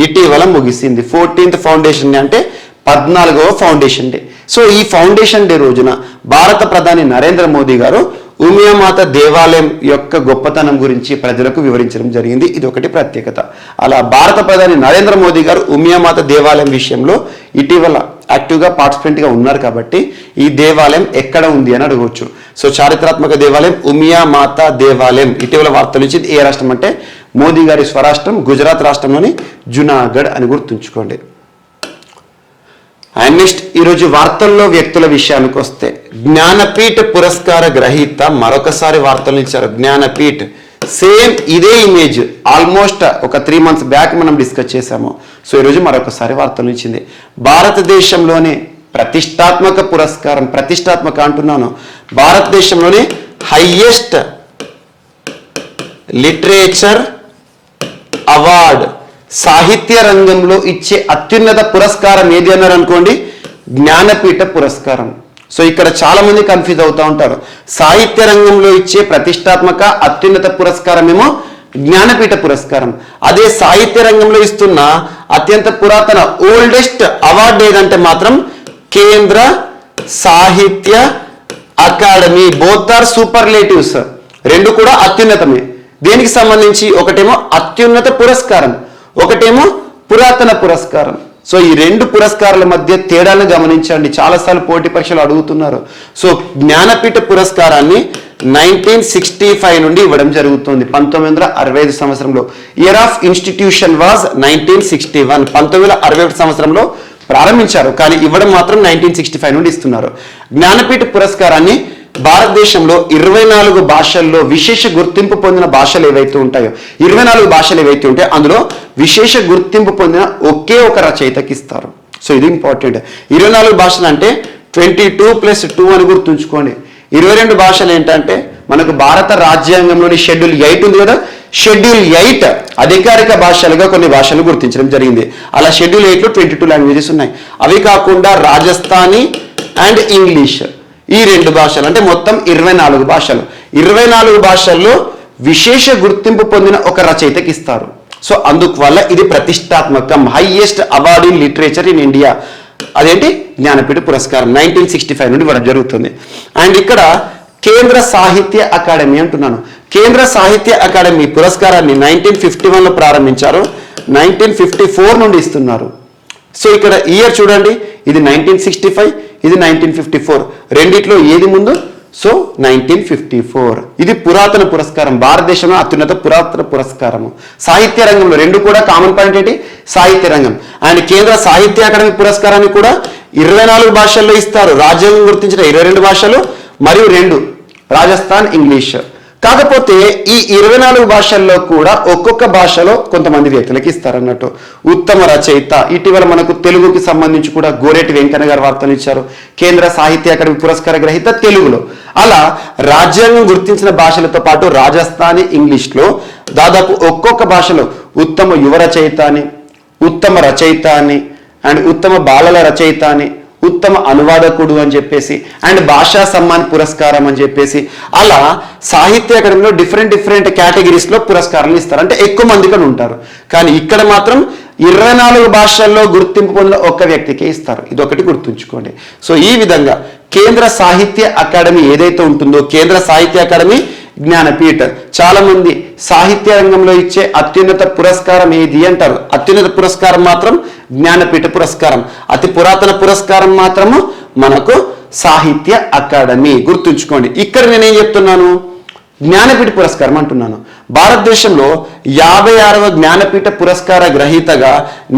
ఇటీవల ముగిసింది. 14th ఫౌండేషన్ డే అంటే 14వ ఫౌండేషన్ డే. సో ఈ ఫౌండేషన్ డే రోజున భారత ప్రధాని నరేంద్ర మోదీ గారు ఉమియామాత దేవాలయం యొక్క గొప్పతనం గురించి ప్రజలకు వివరించడం జరిగింది. ఇది ఒకటి ప్రత్యేకత. అలా భారత ప్రధాని నరేంద్ర మోదీ గారు ఉమియామాత దేవాలయం విషయంలో ఇటీవల యాక్టివ్గా పార్టిసిపెంట్గా ఉన్నారు కాబట్టి ఈ దేవాలయం ఎక్కడ ఉంది అని అడగవచ్చు. సో చారిత్రాత్మక దేవాలయం ఉమియామాత దేవాలయం ఇటీవల వార్తలు ఇచ్చింది. ఏ రాష్ట్రం అంటే మోదీ గారి స్వరాష్ట్రం గుజరాత్ రాష్ట్రంలోని జునాగఢ్ అని గుర్తుంచుకోండి. అండ్ నెక్స్ట్ ఈరోజు వార్తల్లో వ్యక్తుల విషయానికి వస్తే జ్ఞానపీఠ పురస్కార గ్రహీత మరొకసారి వార్తలు ఇచ్చారు. జ్ఞానపీఠ్ సేమ్ ఇదే ఇమేజ్ ఆల్మోస్ట్ ఒక 3 months బ్యాక్ మనం డిస్కస్ చేశాము. సో ఈరోజు మరొకసారి వార్తలు ఇచ్చింది. భారతదేశంలోనే ప్రతిష్టాత్మక పురస్కారం, ప్రతిష్టాత్మక అంటున్నాను, భారతదేశంలోనే హైయెస్ట్ లిటరేచర్ అవార్డ్, సాహిత్య రంగంలో ఇచ్చే అత్యున్నత పురస్కారం ఏది అన్నారు అనుకోండి, జ్ఞానపీఠ పురస్కారం. సో ఇక్కడ చాలా మంది కన్ఫ్యూజ్ అవుతూ ఉంటారు. సాహిత్య రంగంలో ఇచ్చే ప్రతిష్టాత్మక అత్యున్నత పురస్కారం ఏమో జ్ఞానపీఠ పురస్కారం. అదే సాహిత్య రంగంలో ఇస్తున్న అత్యంత పురాతన ఓల్డెస్ట్ అవార్డు ఏదంటే మాత్రం కేంద్ర సాహిత్య అకాడమీ. బోత్ ఆర్ సూపర్లేటివ్స్, రెండు కూడా అత్యున్నతమే. దేనికి సంబంధించి ఒకటేమో అత్యున్నత పురస్కారం, ఒకటేమో పురాతన పురస్కారం. సో ఈ రెండు పురస్కారాల మధ్య తేడాలను గమనించండి. చాలాసార్లు పోటీ పరీక్షలు అడుగుతున్నారు. సో జ్ఞానపీఠ పురస్కారాన్ని 1965 నుండి ఇవ్వడం జరుగుతుంది. 1965 సంవత్సరంలో. Year of institution was 1961. 1961 సంవత్సరంలో ప్రారంభించారు, కానీ ఇవ్వడం మాత్రం 1965 నుండి ఇస్తున్నారు. జ్ఞానపీఠ పురస్కారాన్ని భారతదేశంలో 24 భాషల్లో విశేష గుర్తింపు పొందిన భాషలు ఏవైతే ఉంటాయో, 24 భాషలు ఏవైతే ఉంటాయో అందులో విశేష గుర్తింపు పొందిన ఒకే ఒక రచయితకి ఇస్తారు. సో ఇది ఇంపార్టెంట్. 24 భాషలు అంటే 22+2 అని గుర్తుంచుకోండి. 22 భాషలు ఏంటంటే మనకు భారత రాజ్యాంగంలోని షెడ్యూల్ 8 ఉంది కదా, షెడ్యూల్ 8 అధికారిక భాషలుగా కొన్ని భాషలు గుర్తించడం జరిగింది. అలా షెడ్యూల్ 8లో 22 లాంగ్వేజెస్ ఉన్నాయి. అవి కాకుండా రాజస్థానీ అండ్ ఇంగ్లీష్, ఈ 2 భాషలు అంటే మొత్తం 24 భాషలు. 24 భాషల్లో విశేష గుర్తింపు పొందిన ఒక రచయితకి ఇస్తారు. సో అందువల్ల ఇది ప్రతిష్టాత్మకం, highest award in literature in India. అదేంటి జ్ఞానపీఠ పురస్కారం 1965 నుండి ఇవ్వడం జరుగుతుంది. అండ్ ఇక్కడ కేంద్ర సాహిత్య అకాడమీ అంటున్నాను. కేంద్ర సాహిత్య అకాడమీ పురస్కారాన్ని 1951లో ప్రారంభించారు, 1954 నుండి ఇస్తున్నారు. సో ఇక్కడ ఇయర్ చూడండి, ఇది 1965, ఇది 1954. రెండిట్లో ఏది ముందు? సో 1954. ఇది పురాతన పురస్కారం, భారతదేశంలో అత్యున్నత పురాతన పురస్కారము. సాహిత్య రంగంలో రెండు కూడా కామన్ పాయింట్ ఏంటి? సాహిత్య రంగం. అండ్ కేంద్ర సాహిత్య అకాడమీ పురస్కారాన్ని కూడా 24 భాషల్లో ఇస్తారు. రాజ్యాంగం గుర్తించిన 22 భాషలు మరియు 2 రాజస్థాన్ ఇంగ్లీష్. కాకపోతే ఈ 24 భాషల్లో కూడా ఒక్కొక్క భాషలో కొంతమంది వ్యక్తులకి ఇస్తారన్నట్టు. ఉత్తమ రచయిత, ఇటీవల మనకు తెలుగుకి సంబంధించి కూడా గోరేటి వెంకన్న గారు వార్తలు ఇచ్చారు, కేంద్ర సాహిత్య అకాడమీ పురస్కార గ్రహీత తెలుగులో. అలా రాజ్యాంగం గుర్తించిన భాషలతో పాటు రాజస్థానీ ఇంగ్లీష్లో దాదాపు ఒక్కొక్క భాషలో ఉత్తమ యువ రచయిత అని, ఉత్తమ రచయిత అని, అండ్ ఉత్తమ బాలల రచయిత అని, ఉత్తమ అనువాదకుడు అని చెప్పేసి, అండ్ భాషా సమ్మాన్ పురస్కారం అని చెప్పేసి, అలా సాహిత్య అకాడమీలో డిఫరెంట్ కేటగిరీస్లో పురస్కారాలు ఇస్తారు. అంటే ఎక్కువ మంది ఇక్కడ ఉంటారు. కానీ ఇక్కడ మాత్రం 24 భాషల్లో గుర్తింపు పొందిన ఒక్క వ్యక్తికే ఇస్తారు. ఇదొకటి గుర్తుంచుకోండి. సో ఈ విధంగా కేంద్ర సాహిత్య అకాడమీ ఏదైతే ఉంటుందో, కేంద్ర సాహిత్య అకాడమీ జ్ఞానపీఠ. చాలా మంది సాహిత్య రంగంలో ఇచ్చే అత్యున్నత పురస్కారం ఏది అంటారు. అత్యున్నత పురస్కారం మాత్రం జ్ఞానపీఠ పురస్కారం. అతి పురాతన పురస్కారం మాత్రము మనకు సాహిత్య అకాడమీ. గుర్తుంచుకోండి. ఇక్కడ నేనేం చెప్తున్నాను? జ్ఞానపీఠ పురస్కారం అంటున్నాను. భారతదేశంలో 56వ జ్ఞానపీఠ పురస్కార గ్రహీతగా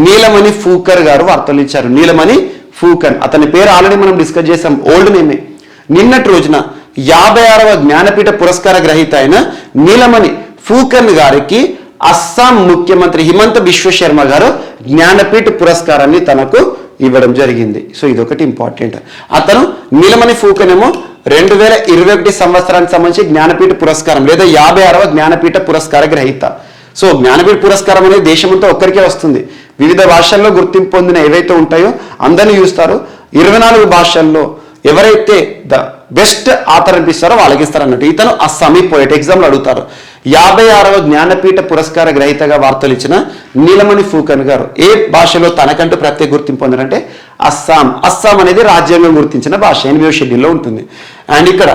నీలమణి ఫూకర్ గారు వార్తలు ఇచ్చారు. నీలమణి ఫూకర్, అతని పేరు ఆల్రెడీ మనం డిస్కస్ చేసాం, ఓల్డ్ నేమే. నిన్నటి రోజున 56వ జ్ఞానపీఠ పురస్కార గ్రహీత అయిన నీలమణి ఫూకన్ గారికి అస్సాం ముఖ్యమంత్రి హిమంత బిశ్వ శర్మ గారు జ్ఞానపీఠ పురస్కారాన్ని తనకు ఇవ్వడం జరిగింది. సో ఇదొకటి ఇంపార్టెంట్. అతను నీలమణి ఫూకన్ ఏమో 2021 సంవత్సరానికి సంబంధించి జ్ఞానపీఠ పురస్కారం లేదా 56వ జ్ఞానపీఠ పురస్కార గ్రహీత. సో జ్ఞానపీఠ పురస్కారం అనేది దేశమంతా ఒక్కరికే వస్తుంది. వివిధ భాషల్లో గుర్తింపు పొందిన ఏవైతే ఉంటాయో అందరినీ చూస్తారు. 24 భాషల్లో ఎవరైతే ద బెస్ట్ ఆథర్ అనిపిస్తారో వాళ్ళకి ఇస్తారు అన్నట్టు. ఇతను అస్సామీ పోయట్, ఎగ్జామ్లో అడుగుతారు. 56వ జ్ఞానపీఠ పురస్కార గ్రహీతగా వార్తలు ఇచ్చిన నీలమణి ఫూకన్ గారు ఏ భాషలో తనకంటూ ప్రత్యేక గుర్తింపు పొందారంటే అస్సాం. అస్సాం అనేది రాజ్యాంగం గుర్తించిన భాష, 8వ షెడ్యూల్లో ఉంటుంది. అండ్ ఇక్కడ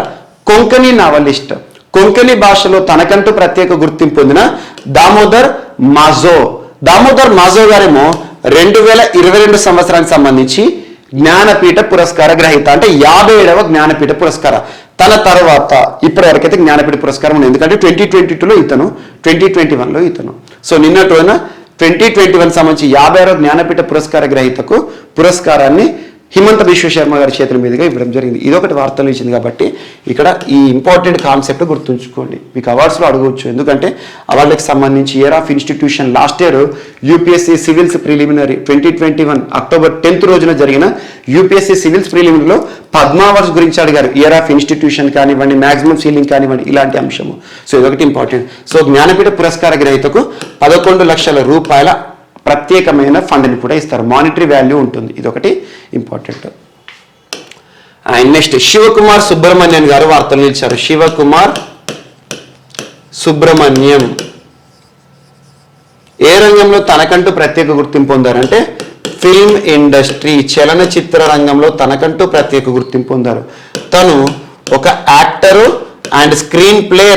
కొంకణి నావలిస్ట్, కొంకణి భాషలో తనకంటూ ప్రత్యేక గుర్తింపు పొందిన దామోదర్ మాజో. దామోదర్ మాజో గారేమో 2022 సంవత్సరానికి సంబంధించి జ్ఞానపీఠ పురస్కార గ్రహీత, అంటే 57వ జ్ఞానపీఠ పురస్కార. తన తర్వాత ఇప్పటి వరకైతే జ్ఞానపీఠ పురస్కారం ఉంది, ఎందుకంటే 2022లో ఇతను, 2021లో ఇతను. సో నిన్నటి రోజున 2021 సంబంధించి 56వ జ్ఞానపీఠ పురస్కార గ్రహీతకు పురస్కారాన్ని హిమంత బిశ్వ శర్మ గారి చేతుల మీదుగా ఇవ్వడం జరిగింది. ఇదొకటి వార్తలు ఇచ్చింది కాబట్టి ఇక్కడ ఈ ఇంపార్టెంట్ కాన్సెప్ట్ గుర్తుంచుకోండి. మీకు అవార్డ్స్లో అడగవచ్చు, ఎందుకంటే అవార్డులకు సంబంధించి year of institution last year UPSC civils preliminary 2021 October 10th రోజున జరిగిన యూపీఎస్సీ సివిల్స్ ప్రిలిమినరీలో పద్మ అవార్డ్స్ గురించి అడిగారు. ఇయర్ ఆఫ్ ఇన్స్టిట్యూషన్ కానివ్వండి, మ్యాక్సిమం సీలింగ్ కానివ్వండి, ఇలాంటి అంశము. సో ఇదొకటి ఇంపార్టెంట్. సో జ్ఞానపీఠ పురస్కార గ్రహీతకు 11 లక్షల రూపాయల ప్రత్యేకమైన ఫండ్ని కూడా ఇస్తారు. మానిటరీ వాల్యూ ఉంటుంది. ఇదొకటి important. And next Shivakumar Subrahmanyam గారు వార్తలు నిలిచారు. శివకుమార్ సుబ్రహ్మణ్యం ఏ రంగంలో తనకంటూ ప్రత్యేక గుర్తింపు పొందారంటే ఫిల్మ్ ఇండస్ట్రీ, చలనచిత్ర రంగంలో తనకంటూ ప్రత్యేక గుర్తింపు పొందారు. తను ఒక actor and screen play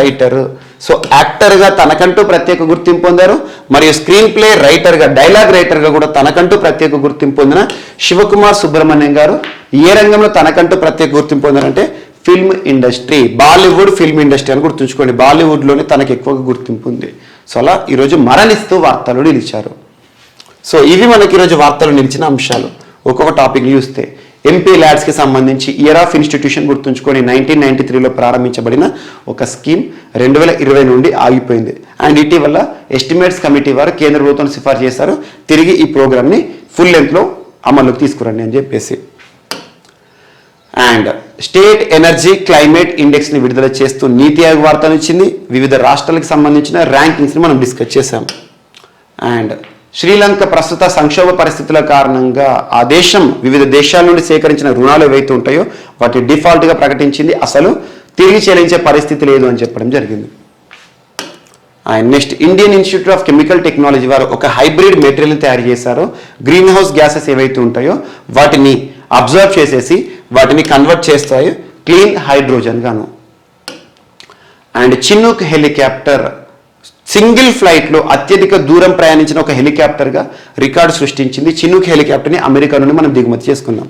writer. So యాక్టర్గా తనకంటూ ప్రత్యేక గుర్తింపు పొందారు, మరియు స్క్రీన్ ప్లే రైటర్గా, డైలాగ్ రైటర్గా కూడా తనకంటూ ప్రత్యేక గుర్తింపు పొందిన శివకుమార్ సుబ్రహ్మణ్యం గారు ఏ రంగంలో తనకంటూ ప్రత్యేక గుర్తింపు పొందారంటే film industry, Bollywood film industry అని గుర్తుంచుకోండి. బాలీవుడ్లోనే తనకు ఎక్కువగా గుర్తింపు ఉంది. సో అలా ఈరోజు మరణిస్తూ వార్తలు నిలిచారు. సో ఇవి మనకి ఈరోజు వార్తలు నిలిచిన అంశాలు. ఒక్కొక్క టాపిక్ చూస్తే ఎంపీ ల్యాడ్స్కి సంబంధించి ఇయర్ ఆఫ్ ఇన్స్టిట్యూషన్ గుర్తుంచుకొని 1993లో ప్రారంభించబడిన ఒక స్కీమ్ 2020 నుండి ఆగిపోయింది. అండ్ ఇటీవల ఎస్టిమేట్స్ కమిటీ వారు కేంద్ర ప్రభుత్వం సిఫార్సు చేశారు, తిరిగి ఈ ప్రోగ్రామ్ని ఫుల్ లెంత్లో అమలుకి తీసుకురండి అని చెప్పేసి. అండ్ స్టేట్ ఎనర్జీ క్లైమేట్ ఇండెక్స్ని విడుదల చేస్తూ నీతి ఆయోగ్ వార్తలు ఇచ్చింది. వివిధ రాష్ట్రాలకు సంబంధించిన ర్యాంకింగ్స్ని మనం డిస్కస్ చేశాం. అండ్ శ్రీలంక ప్రస్తుత సంక్షోభ పరిస్థితుల కారణంగా ఆ దేశం వివిధ దేశాల నుండి సేకరించిన రుణాలు ఏవైతే ఉంటాయో వాటి డిఫాల్ట్గా ప్రకటించింది. అసలు తిరిగి చెల్లించే పరిస్థితి లేదు అని చెప్పడం జరిగింది. And next Indian institute of chemical technology వారు ఒక హైబ్రిడ్ మెటీరియల్ని తయారు చేశారు. గ్రీన్ హౌస్ గ్యాసెస్ ఏవైతే ఉంటాయో వాటిని అబ్జర్వ్ చేసేసి వాటిని కన్వర్ట్ చేస్తాయి క్లీన్ హైడ్రోజన్ గాను. అండ్ చిన్నూక్ హెలికాప్టర్ సింగిల్ ఫ్లైట్లో అత్యధిక దూరం ప్రయాణించిన ఒక హెలికాప్టర్గా రికార్డు సృష్టించింది. చిన్నూక్ హెలికాప్టర్ని అమెరికా నుండి మనం దిగుమతి చేసుకున్నాం.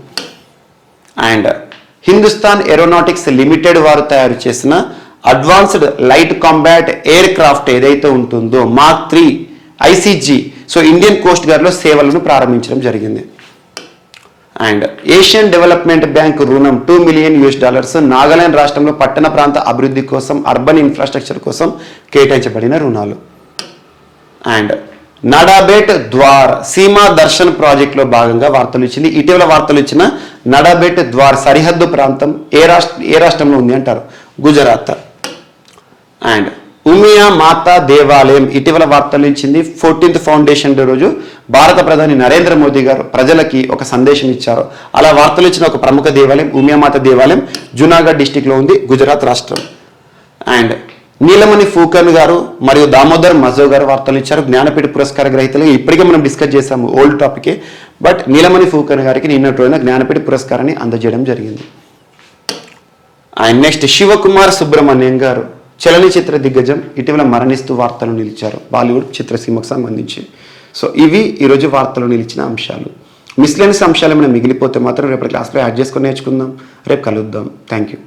అండ్ హిందుస్థాన్ ఏరోనాటిక్స్ లిమిటెడ్ వారు తయారు చేసిన advanced light combat aircraft ఏదైతే ఉంటుందో mark 3 ICG, so Indian coast గార్డ్లో సేవలను ప్రారంభించడం జరిగింది. అండ్ ఏషియన్ డెవలప్మెంట్ బ్యాంక్ రుణం $2 మిలియన్ నాగాలాండ్ రాష్ట్రంలో పట్టణ ప్రాంత అభివృద్ధి కోసం, అర్బన్ ఇన్ఫ్రాస్ట్రక్చర్ కోసం కేటాయించబడిన రుణాలు. అండ్ నడాబెట్ ద్వార్ సీమా దర్శన్ ప్రాజెక్టులో భాగంగా వార్తలు ఇచ్చింది. ఇటీవల వార్తలు ఇచ్చిన నడాబెట్ ద్వార్ సరిహద్దు ప్రాంతం ఏ రాష్ట్రంలో ఉంది అంటారు? గుజరాత్. అండ్ ఉమియా మాతా దేవాలయం ఇటీవల వార్తలు ఇచ్చింది. 14th ఫౌండేషన్ డే రోజు భారత ప్రధాని నరేంద్ర మోదీ గారు ప్రజలకి ఒక సందేశం ఇచ్చారు. అలా వార్తలు ఇచ్చిన ఒక ప్రముఖ దేవాలయం ఉమియా మాత దేవాలయం జునాగఢ్ డిస్టిక్లో ఉంది, గుజరాత్ రాష్ట్రం. అండ్ నీలమణి ఫూకన్ గారు మరియు దామోదర్ మజో గారు వార్తలు ఇచ్చారు. జ్ఞానపీఠ పురస్కార గ్రహీతలు ఇప్పటికే మనం డిస్కస్ చేసాము, ఓల్డ్ టాపికే. బట్ నీలమణి ఫూకన్ గారికి నిన్నటి రోజున జ్ఞానపీఠ పురస్కారాన్ని అందజేయడం జరిగింది. అండ్ నెక్స్ట్ శివకుమార్ సుబ్రహ్మణ్యం గారు చలనచిత్ర దిగ్గజం ఇటీవల మరణిస్తూ వార్తలు నిలిచారు, బాలీవుడ్ చిత్రసీమకు సంబంధించి. సో ఇవి ఈరోజు వార్తలు నిలిచిన అంశాలు. మిస్లెనియస్ అంశాలు ఏమైనా మిగిలిపోతే మాత్రం రేపటి క్లాస్లో యాడ్ చేసుకొని నేర్చుకుందాం. రేపు కలుద్దాం. Thank you.